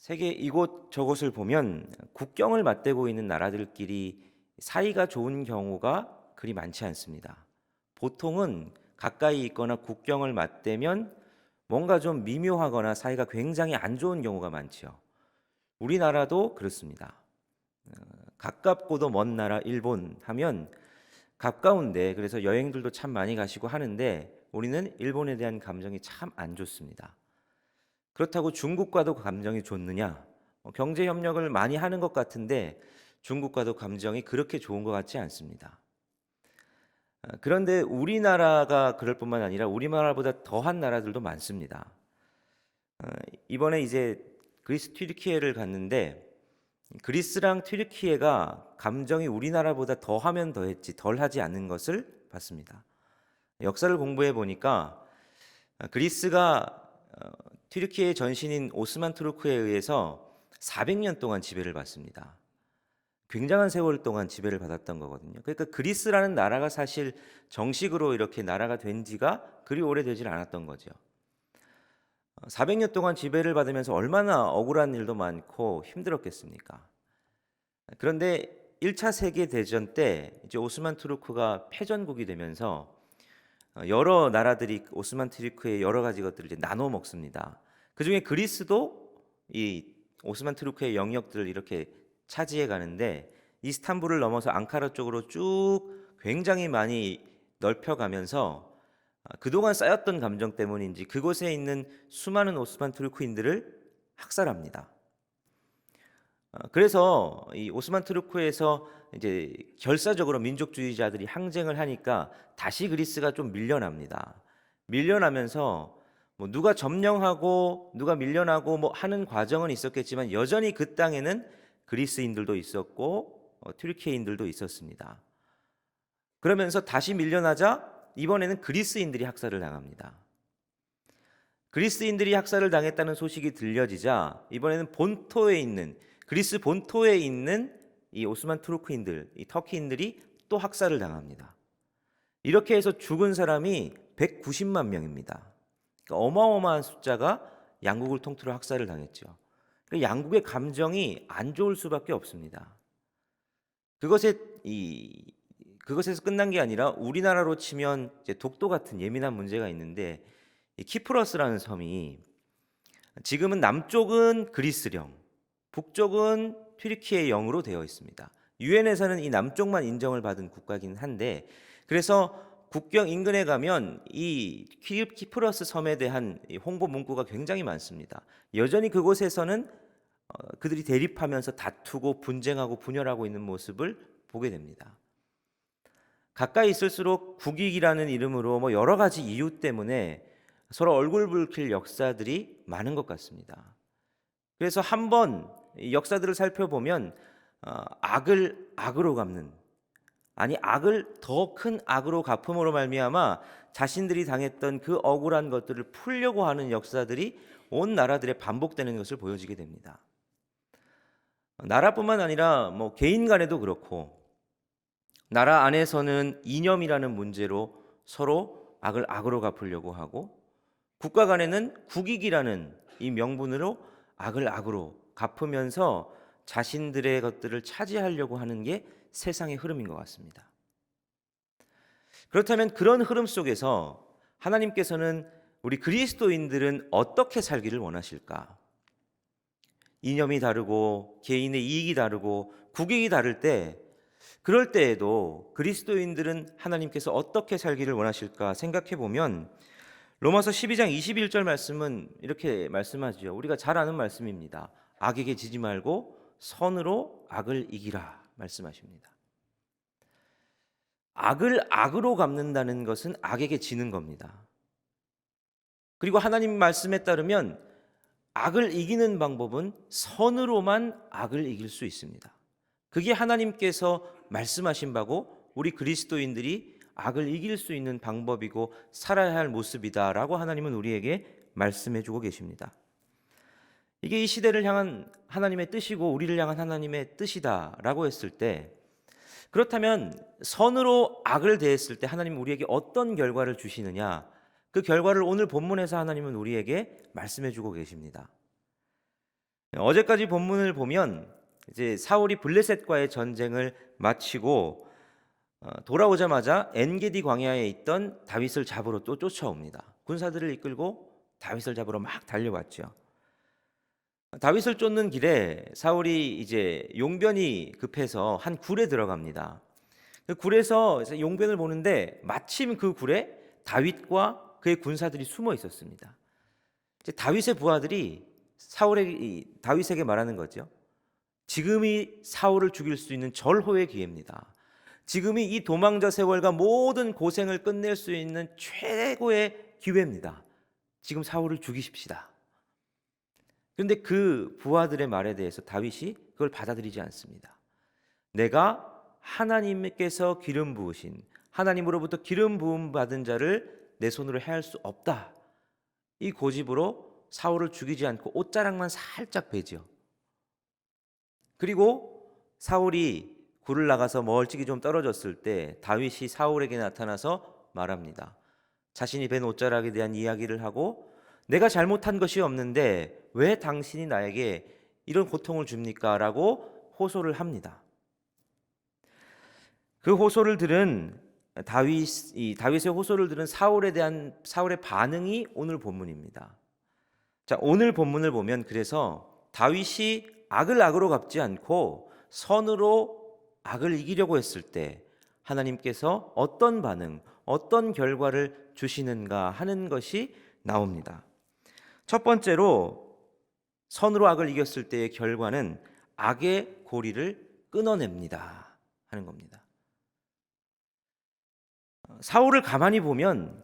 세계 이곳 저곳을 보면 국경을 맞대고 있는 나라들끼리 사이가 좋은 경우가 그리 많지 않습니다. 보통은 가까이 있거나 국경을 맞대면 뭔가 좀 미묘하거나 사이가 굉장히 안 좋은 경우가 많지요. 우리나라도 그렇습니다. 가깝고도 먼 나라 일본 하면 가까운데 그래서 여행들도 참 많이 가시고 하는데 우리는 일본에 대한 감정이 참 안 좋습니다. 그렇다고 중국과도 감정이 좋느냐? 경제 협력을 많이 하는 것 같은데 중국과도 감정이 그렇게 좋은 것 같지 않습니다. 그런데 우리나라가 그럴 뿐만 아니라 우리나라보다 더한 나라들도 많습니다. 어, 이번에 이제 그리스 튀르키예를 갔는데 그리스랑 튀르키예가 감정이 우리나라보다 더하면 더했지 덜하지 않는 것을 봤습니다. 역사를 공부해 보니까 그리스가 튀르키예의 전신인 오스만 투르크에 의해서 400년 동안 지배를 받습니다. 굉장한 세월 동안 지배를 받았던 거거든요. 그러니까 그리스라는 나라가 사실 정식으로 이렇게 나라가 된 지가 그리 오래되질 않았던 거죠. 400년 동안 지배를 받으면서 얼마나 억울한 일도 많고 힘들었겠습니까? 그런데 1차 세계 대전 때 이제 오스만 투르크가 패전국이 되면서 여러 나라들이 오스만 투르크의 여러 가지 것들을 이제 나눠 먹습니다. 그중에 그리스도 이 오스만 투르크의 영역들을 이렇게 차지해 가는데 이스탄불을 넘어서 앙카라 쪽으로 쭉 굉장히 많이 넓혀가면서 그동안 쌓였던 감정 때문인지 그곳에 있는 수많은 오스만 투르크인들을 학살합니다. 그래서 이 오스만 투르크에서 이제 결사적으로 민족주의자들이 항쟁을 하니까 다시 그리스가 좀 밀려납니다. 밀려나면서 뭐 누가 점령하고 누가 밀려나고 뭐 하는 과정은 있었겠지만 여전히 그 땅에는 그리스인들도 있었고 튀르키예인들도 있었습니다. 그러면서 다시 밀려나자 이번에는 그리스인들이 학살을 당합니다. 그리스인들이 학살을 당했다는 소식이 들려지자 이번에는 본토에 있는 그리스 본토에 있는 이 오스만 투르크인들, 이 터키인들이 또 학살을 당합니다. 이렇게 해서 죽은 사람이 190만 명입니다. 그러니까 어마어마한 숫자가 양국을 통틀어 학살을 당했죠. 그러니까 양국의 감정이 안 좋을 수밖에 없습니다. 그것에 그것에서 끝난 게 아니라 우리나라로 치면 이제 독도 같은 예민한 문제가 있는데 이 키프러스라는 섬이 지금은 남쪽은 그리스령, 북쪽은 튀르키예 영으로 되어 있습니다. 유엔에서는 이 남쪽만 인정을 받은 국가긴 한데 그래서 국경 인근에 가면 이 키프러스 섬에 대한 홍보 문구가 굉장히 많습니다. 여전히 그곳에서는 그들이 대립하면서 다투고 분쟁하고 분열하고 있는 모습을 보게 됩니다. 가까이 있을수록 국익이라는 이름으로 뭐 여러 가지 이유 때문에 서로 얼굴 붉힐 역사들이 많은 것 같습니다. 그래서 한번 역사들을 살펴보면 악을 악으로 갚는 아니 악을 더 큰 악으로 갚음으로 말미암아 자신들이 당했던 그 억울한 것들을 풀려고 하는 역사들이 온 나라들에 반복되는 것을 보여지게 됩니다. 나라뿐만 아니라 뭐 개인 간에도 그렇고 나라 안에서는 이념이라는 문제로 서로 악을 악으로 갚으려고 하고 국가 간에는 국익이라는 이 명분으로 악을 악으로 갚으면서 자신들의 것들을 차지하려고 하는 게 세상의 흐름인 것 같습니다. 그렇다면 그런 흐름 속에서 하나님께서는 우리 그리스도인들은 어떻게 살기를 원하실까? 이념이 다르고 개인의 이익이 다르고 국익이 다를 때 그럴 때에도 그리스도인들은 하나님께서 어떻게 살기를 원하실까 생각해 보면 로마서 12장 21절 말씀은 이렇게 말씀하죠. 우리가 잘 아는 말씀입니다. 악에게 지지 말고 선으로 악을 이기라 말씀하십니다. 악을 악으로 갚는다는 것은 악에게 지는 겁니다. 그리고 하나님 말씀에 따르면 악을 이기는 방법은 선으로만 악을 이길 수 있습니다. 그게 하나님께서 말씀하신 바고 우리 그리스도인들이 악을 이길 수 있는 방법이고 살아야 할 모습이다라고 하나님은 우리에게 말씀해 주고 계십니다. 이게 이 시대를 향한 하나님의 뜻이고 우리를 향한 하나님의 뜻이다라고 했을 때 그렇다면 선으로 악을 대했을 때 하나님은 우리에게 어떤 결과를 주시느냐? 그 결과를 오늘 본문에서 하나님은 우리에게 말씀해 주고 계십니다. 어제까지 본문을 보면 이제 사울이 블레셋과의 전쟁을 마치고 돌아오자마자 엔게디 광야에 있던 다윗을 잡으러 또 쫓아옵니다. 군사들을 이끌고 다윗을 잡으러 막 달려왔죠. 다윗을 쫓는 길에 사울이 이제 용변이 급해서 한 굴에 들어갑니다. 그 굴에서 용변을 보는데 마침 그 굴에 다윗과 그의 군사들이 숨어 있었습니다. 이제 다윗의 부하들이 다윗에게 말하는 거죠. 지금이 사울을 죽일 수 있는 절호의 기회입니다. 지금이 이 도망자 세월과 모든 고생을 끝낼 수 있는 최고의 기회입니다. 지금 사울을 죽이십시다. 그런데 그 부하들의 말에 대해서 다윗이 그걸 받아들이지 않습니다. 내가 하나님께서 기름 부으신, 하나님으로부터 기름 부음 받은 자를 내 손으로 해할 수 없다. 이 고집으로 사울을 죽이지 않고 옷자락만 살짝 베죠. 그리고 사울이 굴을 나가서 멀찍이 좀 떨어졌을 때 다윗이 사울에게 나타나서 말합니다. 자신이 벤 옷자락에 대한 이야기를 하고 내가 잘못한 것이 없는데 왜 당신이 나에게 이런 고통을 줍니까? 라고 호소를 합니다. 그 호소를 들은 다윗의 호소를 들은 사울의 반응이 오늘 본문입니다. 자, 오늘 본문을 보면 그래서 다윗이 악을 악으로 갚지 않고 선으로 악을 이기려고 했을 때 하나님께서 어떤 반응, 어떤 결과를 주시는가 하는 것이 나옵니다. 첫 번째로 선으로 악을 이겼을 때의 결과는 악의 고리를 끊어냅니다 하는 겁니다. 사울을 가만히 보면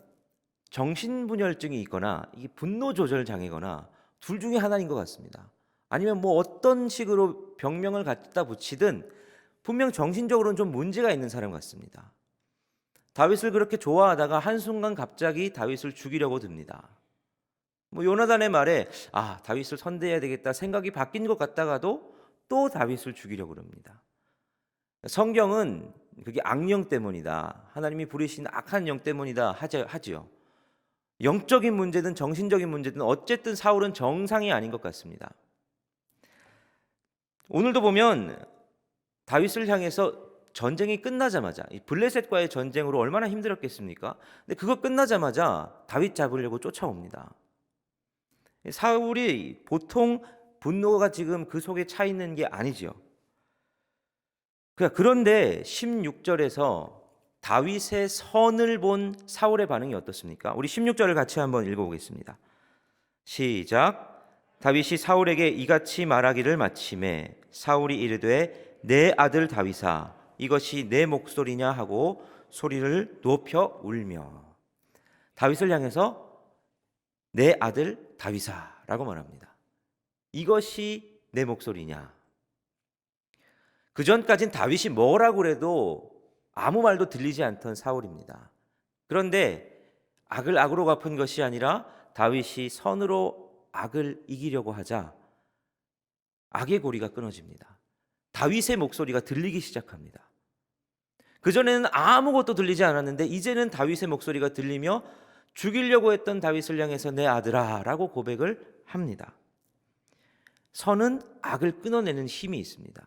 정신분열증이 있거나 분노 조절 장애거나 둘 중에 하나인 것 같습니다. 아니면 뭐 어떤 식으로 병명을 갖다 붙이든 분명 정신적으로는 좀 문제가 있는 사람 같습니다. 다윗을 그렇게 좋아하다가 한순간 갑자기 다윗을 죽이려고 듭니다. 뭐 요나단의 말에 다윗을 선대해야 되겠다 생각이 바뀐 것 같다가도 또 다윗을 죽이려고 그럽니다. 성경은 그게 악령 때문이다, 하나님이 부리신 악한 영 때문이다 하지요. 영적인 문제든 정신적인 문제든 어쨌든 사울은 정상이 아닌 것 같습니다. 오늘도 보면 다윗을 향해서 전쟁이 끝나자마자 블레셋과의 전쟁으로 얼마나 힘들었겠습니까? 근데 그거 끝나자마자 다윗 잡으려고 쫓아옵니다. 사울이 보통 분노가 지금 그 속에 차 있는 게 아니지요. 그런데 16절에서 다윗의 선을 본 사울의 반응이 어떻습니까? 우리 16절을 같이 한번 읽어보겠습니다. 시작. 다윗이 사울에게 이같이 말하기를 마침에 사울이 이르되 내 아들 다윗아 이것이 내 목소리냐 하고 소리를 높여 울며. 다윗을 향해서 내 아들 다윗아 라고 말합니다. 이것이 내 목소리냐. 그 전까진 다윗이 뭐라고 그래도 아무 말도 들리지 않던 사울입니다. 그런데 악을 악으로 갚은 것이 아니라 다윗이 선으로 악을 이기려고 하자 악의 고리가 끊어집니다. 다윗의 목소리가 들리기 시작합니다. 그전에는 아무것도 들리지 않았는데 이제는 다윗의 목소리가 들리며 죽이려고 했던 다윗을 향해서 내 아들아 라고 고백을 합니다. 선은 악을 끊어내는 힘이 있습니다.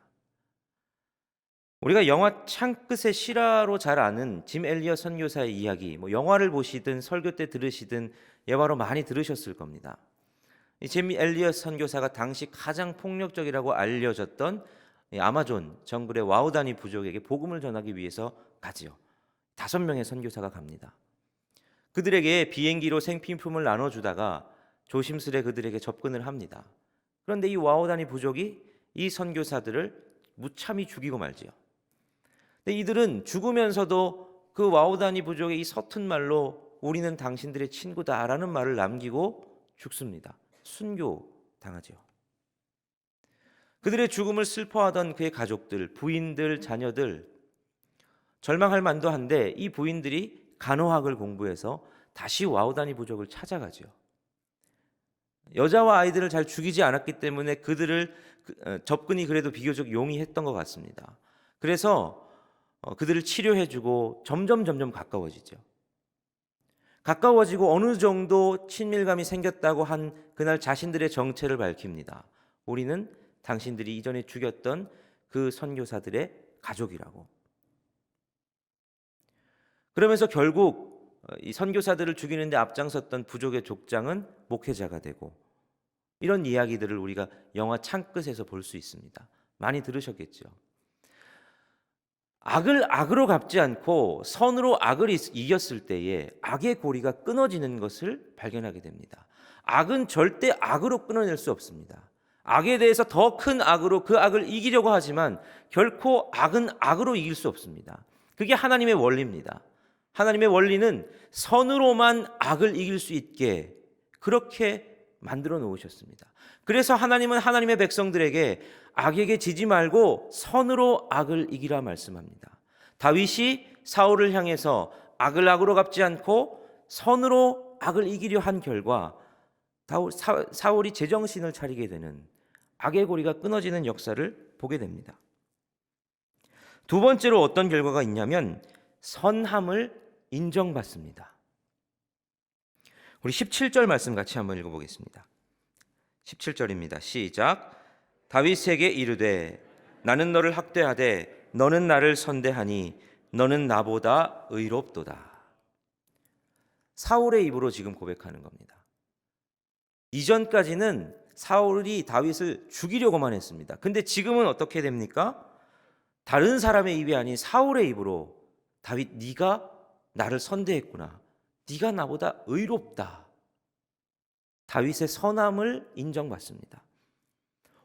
우리가 영화 창끝의 실화로 잘 아는 짐 엘리엇 선교사의 이야기, 영화를 보시든 설교 때 들으시든 예화로 많이 들으셨을 겁니다. 이 짐 엘리엇 선교사가 당시 가장 폭력적이라고 알려졌던 아마존 정글의 와우다니 부족에게 복음을 전하기 위해서 가지요. 5명의 선교사가 갑니다. 그들에게 비행기로 생필품을 나눠주다가 조심스레 그들에게 접근을 합니다. 그런데 이 와우다니 부족이 이 선교사들을 무참히 죽이고 말지요. 근데 이들은 죽으면서도 그 와우다니 부족의 이 서툰 말로 우리는 당신들의 친구다라는 말을 남기고 죽습니다. 순교당하죠. 그들의 죽음을 슬퍼하던 그의 가족들, 부인들, 자녀들 절망할 만도 한데 이 부인들이 간호학을 공부해서 다시 와우다니 부족을 찾아가죠. 여자와 아이들을 잘 죽이지 않았기 때문에 그들을 접근이 그래도 비교적 용이했던 것 같습니다. 그래서 그들을 치료해주고 점점 가까워지죠. 가까워지고 어느 정도 친밀감이 생겼다고 한 그날 자신들의 정체를 밝힙니다. 우리는 당신들이 이전에 죽였던 그 선교사들의 가족이라고. 그러면서 결국 이 선교사들을 죽이는데 앞장섰던 부족의 족장은 목회자가 되고, 이런 이야기들을 우리가 영화 창끝에서 볼 수 있습니다. 많이 들으셨겠죠. 악을 악으로 갚지 않고 선으로 악을 이겼을 때에 악의 고리가 끊어지는 것을 발견하게 됩니다. 악은 절대 악으로 끊어낼 수 없습니다. 악에 대해서 더 큰 악으로 그 악을 이기려고 하지만 결코 악은 악으로 이길 수 없습니다. 그게 하나님의 원리입니다. 하나님의 원리는 선으로만 악을 이길 수 있게 그렇게 만들어 놓으셨습니다. 그래서 하나님은 하나님의 백성들에게 악에게 지지 말고 선으로 악을 이기라 말씀합니다. 다윗이 사울을 향해서 악을 악으로 갚지 않고 선으로 악을 이기려 한 결과 사울이 제정신을 차리게 되는, 악의 고리가 끊어지는 역사를 보게 됩니다. 두 번째로 어떤 결과가 있냐면 선함을 인정받습니다. 우리 17절 말씀 같이 한번 읽어보겠습니다. 17절입니다. 시작. 다윗에게 이르되 나는 너를 학대하되 너는 나를 선대하니 너는 나보다 의롭도다. 사울의 입으로 지금 고백하는 겁니다. 이전까지는 사울이 다윗을 죽이려고만 했습니다. 근데 지금은 어떻게 됩니까? 다른 사람의 입이 아닌 사울의 입으로 다윗, 네가 나를 선대했구나. 네가 나보다 의롭다. 다윗의 선함을 인정받습니다.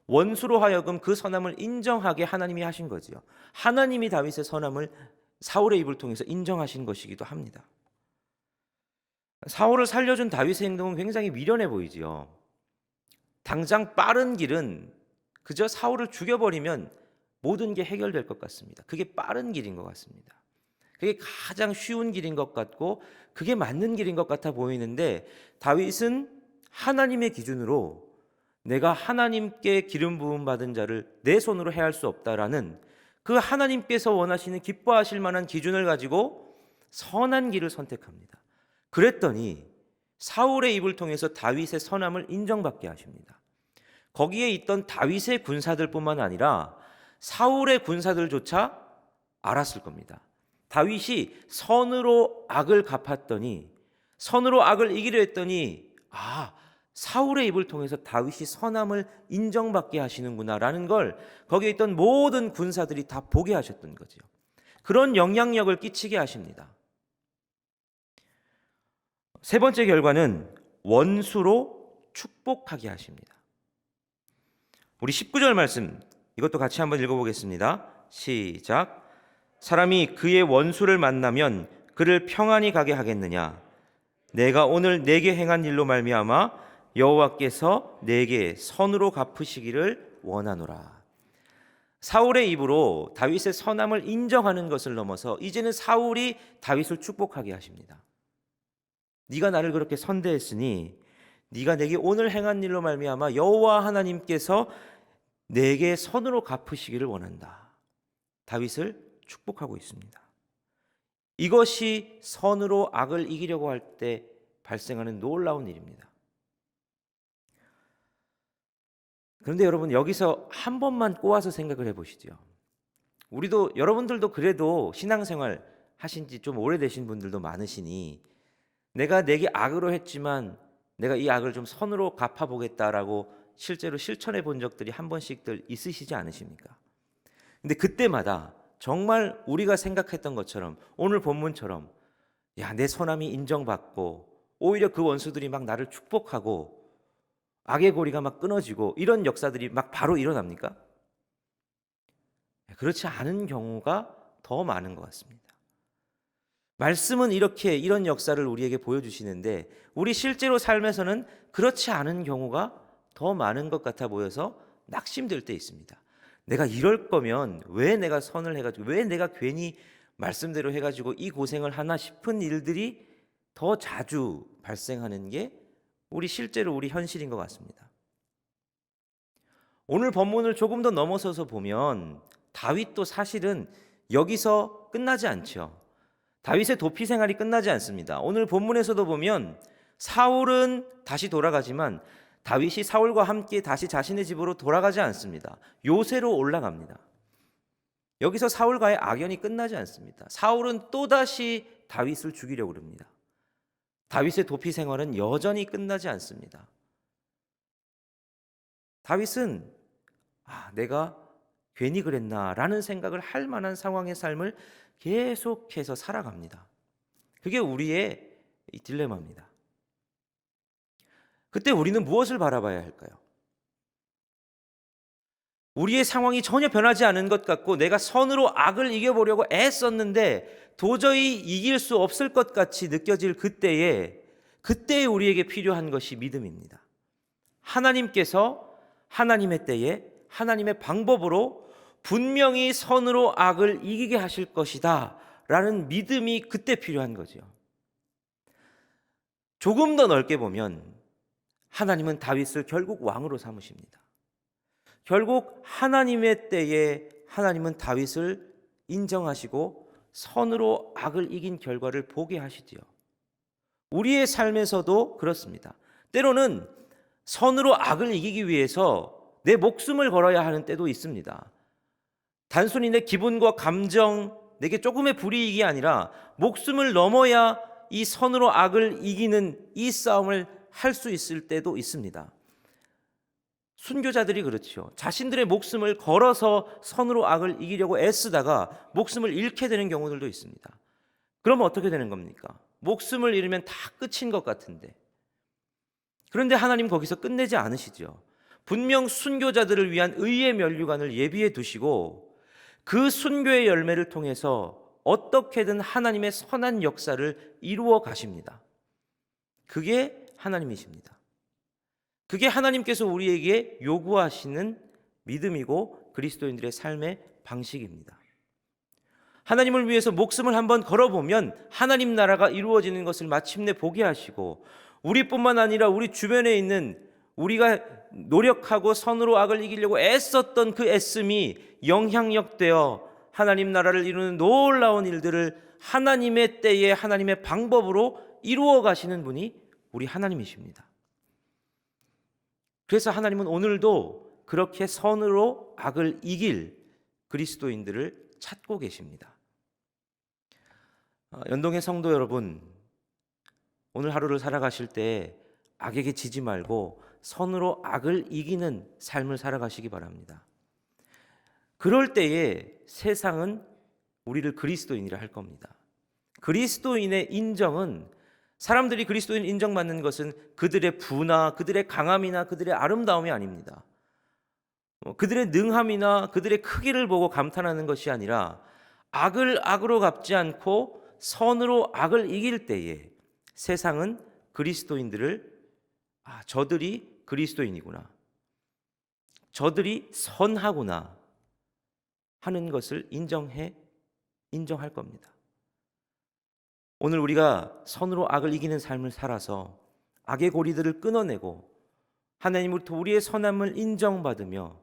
원수로 하여금 그 선함을 인정하게 하나님이 하신 거지요. 하나님이 다윗의 선함을 사울의 입을 통해서 인정하신 것이기도 합니다. 사울을 살려준 다윗의 행동은 굉장히 미련해 보이지요. 당장 빠른 길은 그저 사울을 죽여버리면 모든 게 해결될 것 같습니다. 그게 빠른 길인 것 같습니다. 그게 가장 쉬운 길인 것 같고 그게 맞는 길인 것 같아 보이는데, 다윗은 하나님의 기준으로 내가 하나님께 기름 부음 받은 자를 내 손으로 해할 수 없다라는 그 하나님께서 원하시는 기뻐하실 만한 기준을 가지고 선한 길을 선택합니다. 그랬더니 사울의 입을 통해서 다윗의 선함을 인정받게 하십니다. 거기에 있던 다윗의 군사들뿐만 아니라 사울의 군사들조차 알았을 겁니다. 다윗이 선으로 악을 갚았더니, 선으로 악을 이기려 했더니, 사울의 입을 통해서 다윗이 선함을 인정받게 하시는구나라는 걸 거기에 있던 모든 군사들이 다 보게 하셨던 거죠. 그런 영향력을 끼치게 하십니다. 세 번째 결과는 원수로 축복하게 하십니다. 우리 19절 말씀, 이것도 같이 한번 읽어보겠습니다. 시작. 사람이 그의 원수를 만나면 그를 평안히 가게 하겠느냐? 내가 오늘 내게 행한 일로 말미암아 여호와께서 내게 선으로 갚으시기를 원하노라. 사울의 입으로 다윗의 선함을 인정하는 것을 넘어서 이제는 사울이 다윗을 축복하게 하십니다. 네가 나를 그렇게 선대했으니 네가 내게 오늘 행한 일로 말미암아 여호와 하나님께서 내게 선으로 갚으시기를 원한다. 다윗을 축복하고 있습니다. 이것이 선으로 악을 이기려고 할 때 발생하는 놀라운 일입니다. 그런데 여러분, 여기서 한 번만 꼬아서 생각을 해보시죠. 여러분들도 그래도 신앙생활 하신 지 좀 오래되신 분들도 많으시니 내가 내게 악으로 했지만 내가 이 악을 좀 선으로 갚아보겠다라고 실제로 실천해 본 적들이 한 번씩들 있으시지 않으십니까? 근데 그때마다 정말 우리가 생각했던 것처럼 오늘 본문처럼 내 선함이 인정받고 오히려 그 원수들이 막 나를 축복하고 악의 고리가 막 끊어지고 이런 역사들이 막 바로 일어납니까? 그렇지 않은 경우가 더 많은 것 같습니다. 말씀은 이런 역사를 우리에게 보여주시는데 우리 실제로 삶에서는 그렇지 않은 경우가 더 많은 것 같아 보여서 낙심될 때 있습니다. 내가 이럴 거면 왜 내가 선을 해가지고, 왜 내가 괜히 말씀대로 해가지고 이 고생을 하나 싶은 일들이 더 자주 발생하는 게 실제로 우리 현실인 것 같습니다. 오늘 본문을 조금 더 넘어서서 보면 다윗도 사실은 여기서 끝나지 않죠. 다윗의 도피 생활이 끝나지 않습니다. 오늘 본문에서도 보면 사울은 다시 돌아가지만 다윗이 사울과 함께 다시 자신의 집으로 돌아가지 않습니다. 요새로 올라갑니다. 여기서 사울과의 악연이 끝나지 않습니다. 사울은 또다시 다윗을 죽이려고 합니다. 다윗의 도피 생활은 여전히 끝나지 않습니다. 다윗은 내가 괜히 그랬나라는 생각을 할 만한 상황의 삶을 계속해서 살아갑니다. 그게 우리의 딜레마입니다. 그때 우리는 무엇을 바라봐야 할까요? 우리의 상황이 전혀 변하지 않은 것 같고 내가 선으로 악을 이겨보려고 애썼는데 도저히 이길 수 없을 것 같이 느껴질 그때 우리에게 필요한 것이 믿음입니다. 하나님께서 하나님의 때에 하나님의 방법으로 분명히 선으로 악을 이기게 하실 것이다 라는 믿음이 그때 필요한 거죠. 조금 더 넓게 보면 하나님은 다윗을 결국 왕으로 삼으십니다. 결국 하나님의 때에 하나님은 다윗을 인정하시고 선으로 악을 이긴 결과를 보게 하시지요. 우리의 삶에서도 그렇습니다. 때로는 선으로 악을 이기기 위해서 내 목숨을 걸어야 하는 때도 있습니다. 단순히 내 기분과 감정, 내게 조금의 불이익이 아니라 목숨을 넘어야 이 선으로 악을 이기는 이 싸움을 할 수 있을 때도 있습니다. 순교자들이 그렇죠. 자신들의 목숨을 걸어서 선으로 악을 이기려고 애쓰다가 목숨을 잃게 되는 경우들도 있습니다. 그러면 어떻게 되는 겁니까? 목숨을 잃으면 다 끝인 것 같은데. 그런데 하나님 거기서 끝내지 않으시죠. 분명 순교자들을 위한 의의 면류관을 예비해 두시고 그 순교의 열매를 통해서 어떻게든 하나님의 선한 역사를 이루어 가십니다. 그게 하나님이십니다. 그게 하나님께서 우리에게 요구하시는 믿음이고 그리스도인들의 삶의 방식입니다. 하나님을 위해서 목숨을 한번 걸어보면 하나님 나라가 이루어지는 것을 마침내 보게 하시고 우리뿐만 아니라 우리 주변에 있는 우리가 노력하고 선으로 악을 이기려고 애썼던 그 애씀이 영향력되어 하나님 나라를 이루는 놀라운 일들을 하나님의 때에 하나님의 방법으로 이루어 가시는 분이 우리 하나님이십니다. 그래서 하나님은 오늘도 그렇게 선으로 악을 이길 그리스도인들을 찾고 계십니다. 연동의 성도 여러분, 오늘 하루를 살아가실 때 악에게 지지 말고 선으로 악을 이기는 삶을 살아가시기 바랍니다. 그럴 때에 세상은 우리를 그리스도인이라 할 겁니다. 그리스도인의 인정은 사람들이 그리스도인 인정받는 것은 그들의 부나 그들의 강함이나 그들의 아름다움이 아닙니다. 그들의 능함이나 그들의 크기를 보고 감탄하는 것이 아니라 악을 악으로 갚지 않고 선으로 악을 이길 때에 세상은 그리스도인들을 저들이 그리스도인이구나, 저들이 선하구나 하는 것을 인정할 겁니다. 오늘 우리가 선으로 악을 이기는 삶을 살아서 악의 고리들을 끊어내고 하나님으로부터 우리의 선함을 인정받으며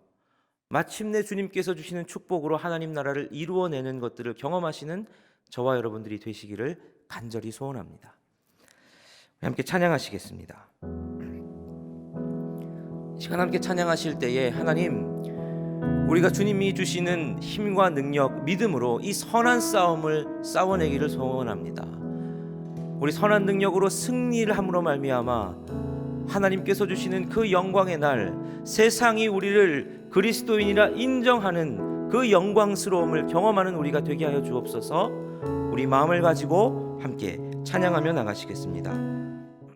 마침내 주님께서 주시는 축복으로 하나님 나라를 이루어내는 것들을 경험하시는 저와 여러분들이 되시기를 간절히 소원합니다. 함께 찬양하시겠습니다. 이 시간 함께 찬양하실 때에 하나님, 우리가 주님이 주시는 힘과 능력, 믿음으로 이 선한 싸움을 싸워내기를 소원합니다. 우리 선한 능력으로 승리를 함으로 말미암아 하나님께서 주시는 그 영광의 날, 세상이 우리를 그리스도인이라 인정하는 그 영광스러움을 경험하는 우리가 되게 하여 주옵소서. 우리 마음을 가지고 함께 찬양하며 나가시겠습니다.